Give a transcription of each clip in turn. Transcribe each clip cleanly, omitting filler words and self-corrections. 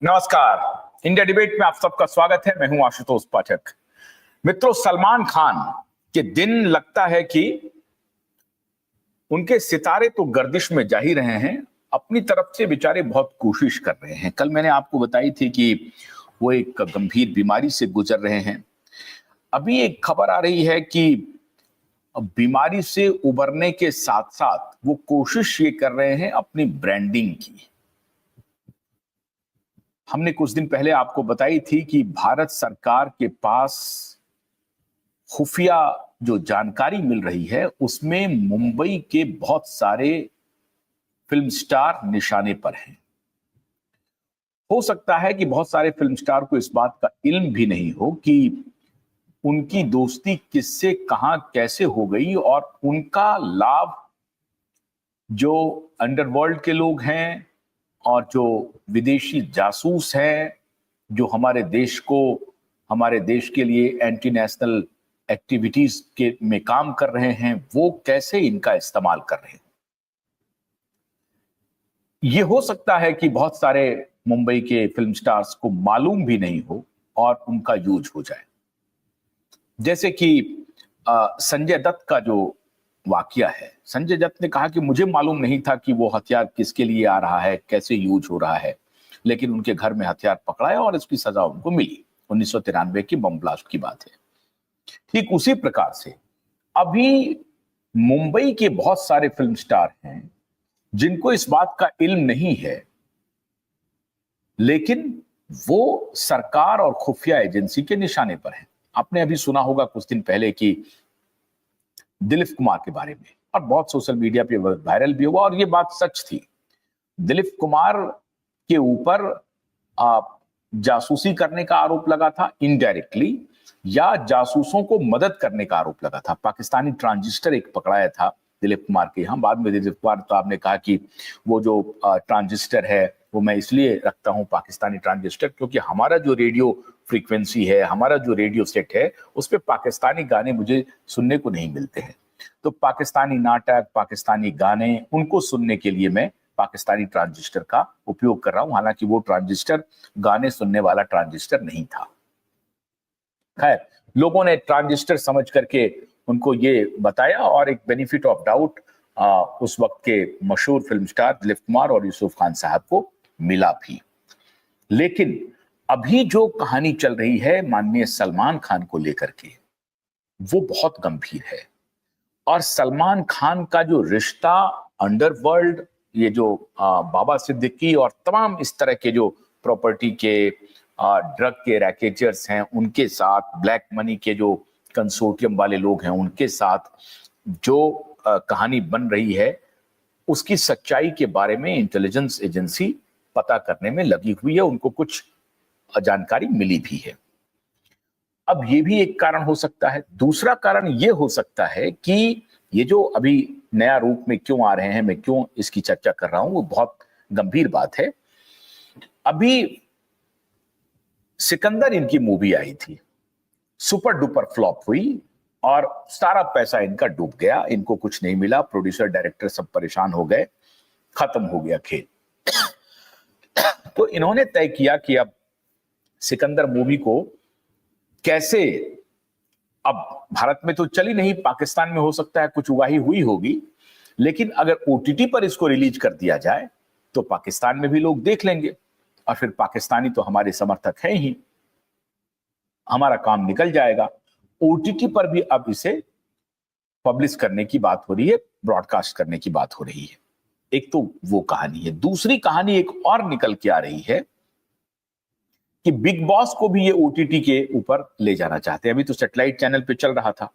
नमस्कार। India debate में आप सबका स्वागत है। मैं हूं आशुतोष पाठक। मित्रों, सलमान खान के दिन लगता है कि उनके सितारे तो गर्दिश में जा ही रहे हैं, अपनी तरफ से बेचारे बहुत कोशिश कर रहे हैं। कल मैंने आपको बताई थी कि वो एक गंभीर बीमारी से गुजर रहे हैं। अभी एक खबर आ रही है कि बीमारी से उबरने के साथ साथ वो कोशिश ये कर रहे हैं अपनी ब्रांडिंग की। हमने कुछ दिन पहले आपको बताई थी कि भारत सरकार के पास खुफिया जो जानकारी मिल रही है उसमें मुंबई के बहुत सारे फिल्म स्टार निशाने पर हैं। हो सकता है कि बहुत सारे फिल्म स्टार को इस बात का इल्म भी नहीं हो कि उनकी दोस्ती किससे कहां कैसे हो गई और उनका लाभ जो अंडरवर्ल्ड के लोग हैं और जो विदेशी जासूस हैं, जो हमारे देश के लिए एंटी नेशनल एक्टिविटीज के में काम कर रहे हैं, वो कैसे इनका इस्तेमाल कर रहे हैं। ये हो सकता है कि बहुत सारे मुंबई के फिल्म स्टार्स को मालूम भी नहीं हो और उनका यूज हो जाए। जैसे कि संजय दत्त का जो वाकया है, संजय दत्त ने कहा कि मुझे मालूम नहीं था कि वो हथियार किसके लिए आ रहा है, कैसे यूज हो रहा है, लेकिन उनके घर में हथियार पकड़ाया और इसकी सजा उनको मिली। 1993 की बम ब्लास्ट की बात है। ठीक उसी प्रकार से अभी मुंबई के बहुत सारे फिल्म स्टार हैं जिनको इस बात का इल्म नहीं है, लेकिन वो सरकार और खुफिया एजेंसी के निशाने पर हैं। आपने अभी सुना होगा कुछ दिन पहले कि दिलीप कुमार के बारे में, और बहुत सोशल मीडिया पे वायरल भी हुआ और ये बात सच थी। दिलीप कुमार के ऊपर जासूसी करने का आरोप लगा था इनडायरेक्टली, या जासूसों को मदद करने का आरोप लगा था। पाकिस्तानी ट्रांजिस्टर एक पकड़ाया था दिलीप कुमार के यहाँ। बाद में दिलीप कुमार तो आपने कहा कि वो जो ट्रांजिस्टर है वो मैं इसलिए रखता हूं पाकिस्तानी ट्रांजिस्टर क्योंकि हमारा जो रेडियो फ्रीक्वेंसी है, हमारा जो रेडियो सेट है, उस पर पाकिस्तानी गाने मुझे सुनने को नहीं मिलते हैं। तो पाकिस्तानी नाटक, पाकिस्तानी गाने, उनको सुनने के लिए मैं पाकिस्तानी ट्रांजिस्टर का उपयोग कर रहा हूं। हालांकि वो ट्रांजिस्टर गाने सुनने वाला ट्रांजिस्टर नहीं था। खैर, लोगों ने ट्रांजिस्टर समझ करके उनको ये बताया और एक बेनिफिट ऑफ डाउट उस वक्त के मशहूर फिल्म स्टार दिलीप कुमार और यूसुफ खान साहब को मिला भी। लेकिन अभी जो कहानी चल रही है माननीय सलमान खान को लेकर के, वो बहुत गंभीर है। और सलमान खान का जो रिश्ता अंडरवर्ल्ड, ये जो बाबा सिद्दीकी और तमाम इस तरह के जो प्रॉपर्टी के ड्रग के रैकेटर्स हैं उनके साथ, ब्लैक मनी के जो कंसोर्टियम वाले लोग हैं उनके साथ जो कहानी बन रही है, उसकी सच्चाई के बारे में इंटेलिजेंस एजेंसी पता करने में लगी हुई है। उनको कुछ जानकारी मिली भी है। अब ये भी एक कारण हो सकता है। दूसरा कारण ये हो सकता है कि ये जो अभी नया रूप में क्यों आ रहे हैं, मैं क्यों इसकी चर्चा कर रहा हूं, वो बहुत गंभीर बात है। अभी सिकंदर इनकी मूवी आई थी, सुपर डुपर फ्लॉप हुई और सारा पैसा इनका डूब गया। इनको कुछ नहीं मिला, प्रोड्यूसर डायरेक्टर सब परेशान हो गए, खत्म हो गया खेल। तो इन्होंने तय किया कि अब सिकंदर मूवी को कैसे, अब भारत में तो चली नहीं, पाकिस्तान में हो सकता है कुछ उगाही हुई होगी, लेकिन अगर ओटीटी पर इसको रिलीज कर दिया जाए तो पाकिस्तान में भी लोग देख लेंगे और फिर पाकिस्तानी तो हमारे समर्थक हैं ही, हमारा काम निकल जाएगा। ओटीटी पर भी अब इसे पब्लिश करने की बात हो रही है, ब्रॉडकास्ट करने की बात हो रही है। एक तो वो कहानी है। दूसरी कहानी एक और निकल के आ रही है कि बिग बॉस को भी ये ओटीटी के ऊपर ले जाना चाहते हैं। अभी तो सैटेलाइट चैनल पे चल रहा था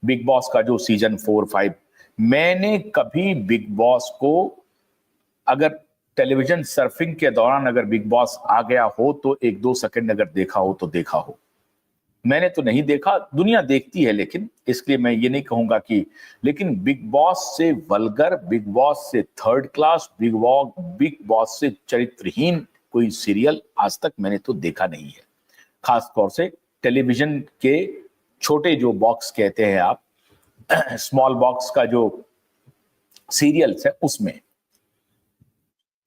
बिग बॉस का जो सीजन 4-5। मैंने कभी बिग बॉस को, अगर टेलीविजन सर्फिंग के दौरान अगर बिग बॉस आ गया हो तो 1-2 सेकंड अगर देखा हो तो देखा हो, मैंने तो नहीं देखा। दुनिया देखती है, लेकिन इसलिए मैं ये नहीं कहूंगा कि, लेकिन बिग बॉस से वल्गर, बिग बॉस से थर्ड क्लास, बिग बॉस से चरित्रहीन कोई सीरियल आज तक मैंने तो देखा नहीं है। खास तौर से टेलीविजन के छोटे जो बॉक्स कहते हैं आप, स्मॉल बॉक्स का जो सीरियल्स है उसमें।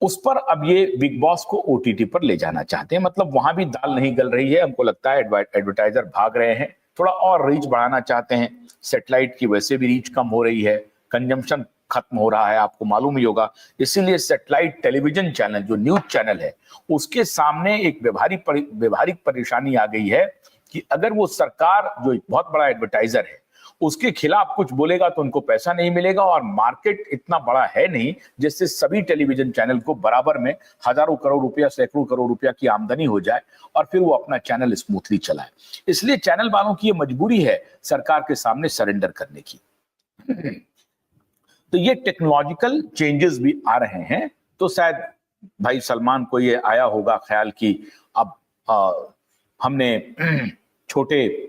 उस पर अब ये बिग बॉस को ओटीटी पर ले जाना चाहते हैं। मतलब वहां भी दाल नहीं गल रही है, हमको लगता है एडवर्टाइजर भाग रहे हैं, थोड़ा और रीच बढ़ाना चाहते हैं। सैटेलाइट की वैसे भी रीच कम हो रही है, कंजम्पशन खत्म हो रहा है, आपको मालूम ही होगा। इसीलिए सैटेलाइट टेलीविजन चैनल, जो न्यूज चैनल है, उसके सामने एक व्यवहारिक परेशानी आ गई है कि अगर वो सरकार, जो एक बहुत बड़ा एडवर्टाइजर है, उसके खिलाफ कुछ बोलेगा तो उनको पैसा नहीं मिलेगा, और मार्केट इतना बड़ा है नहीं जिससे सभी टेलीविजन चैनल को बराबर में हजारों करोड़ रुपया, सैकड़ों करोड़ रुपया की आमदनी हो जाए और फिर वो अपना चैनल स्मूथली चलाए। इसलिए चैनल वालों की ये मजबूरी है सरकार के सामने सरेंडर करने की। तो ये टेक्नोलॉजिकल चेंजेस भी आ रहे हैं। तो शायद भाई सलमान को ये आया होगा ख्याल कि अब हमने छोटे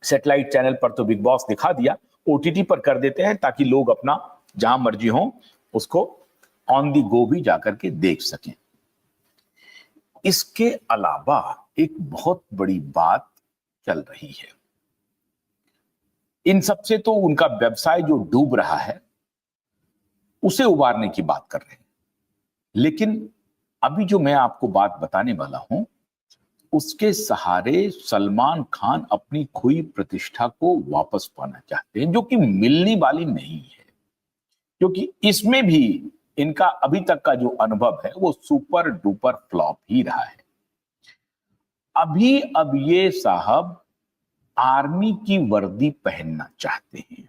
सैटेलाइट चैनल पर तो बिग बॉस दिखा दिया, ओटीटी पर कर देते हैं ताकि लोग अपना जहां मर्जी हो उसको ऑन दी गो भी जाकर के देख सकें। इसके अलावा एक बहुत बड़ी बात चल रही है, इन सबसे तो उनका व्यवसाय जो डूब रहा है उसे उबारने की बात कर रहे हैं, लेकिन अभी जो मैं आपको बात बताने वाला हूं उसके सहारे सलमान खान अपनी खोई प्रतिष्ठा को वापस पाना चाहते हैं, जो कि मिलने वाली नहीं है, क्योंकि इसमें भी इनका अभी तक का जो अनुभव है वो सुपर डुपर फ्लॉप ही रहा है। अब ये साहब आर्मी की वर्दी पहनना चाहते हैं।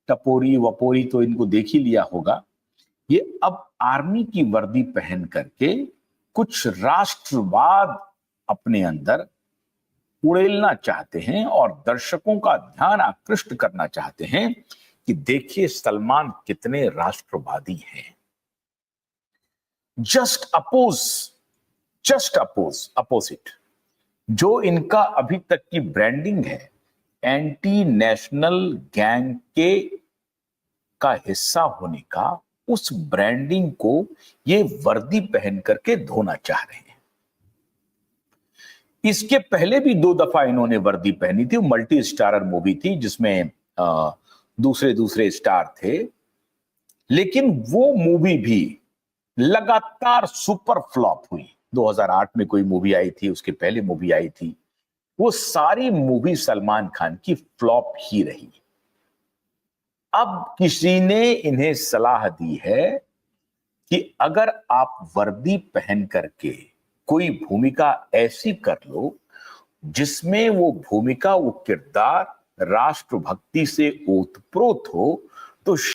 टपोरी वपोरी तो इनको देख ही लिया होगा। ये अब आर्मी की वर्दी पहन करके कुछ राष्ट्रवाद अपने अंदर उड़ेलना चाहते हैं और दर्शकों का ध्यान आकृष्ट करना चाहते हैं कि देखिए सलमान कितने राष्ट्रवादी हैं। जस्ट अपोजिट जो इनका अभी तक की ब्रांडिंग है, एंटी नेशनल गैंग के का हिस्सा होने का, उस ब्रांडिंग को ये वर्दी पहन करके धोना चाह रहे हैं। इसके पहले भी 2 दफा इन्होंने वर्दी पहनी थी, मल्टी स्टारर मूवी थी जिसमें दूसरे स्टार थे, लेकिन वो मूवी भी लगातार सुपर फ्लॉप हुई। 2008 में कोई मूवी आई थी, उसके पहले मूवी आई थी, वो सारी मूवी सलमान खान की फ्लॉप ही रही। अब किसी ने इन्हें सलाह दी है कि अगर आप वर्दी पहन करके कोई भूमिका ऐसी कर लो जिसमें वो भूमिका, वो किरदार राष्ट्रभक्ति से ओतप्रोत हो, तो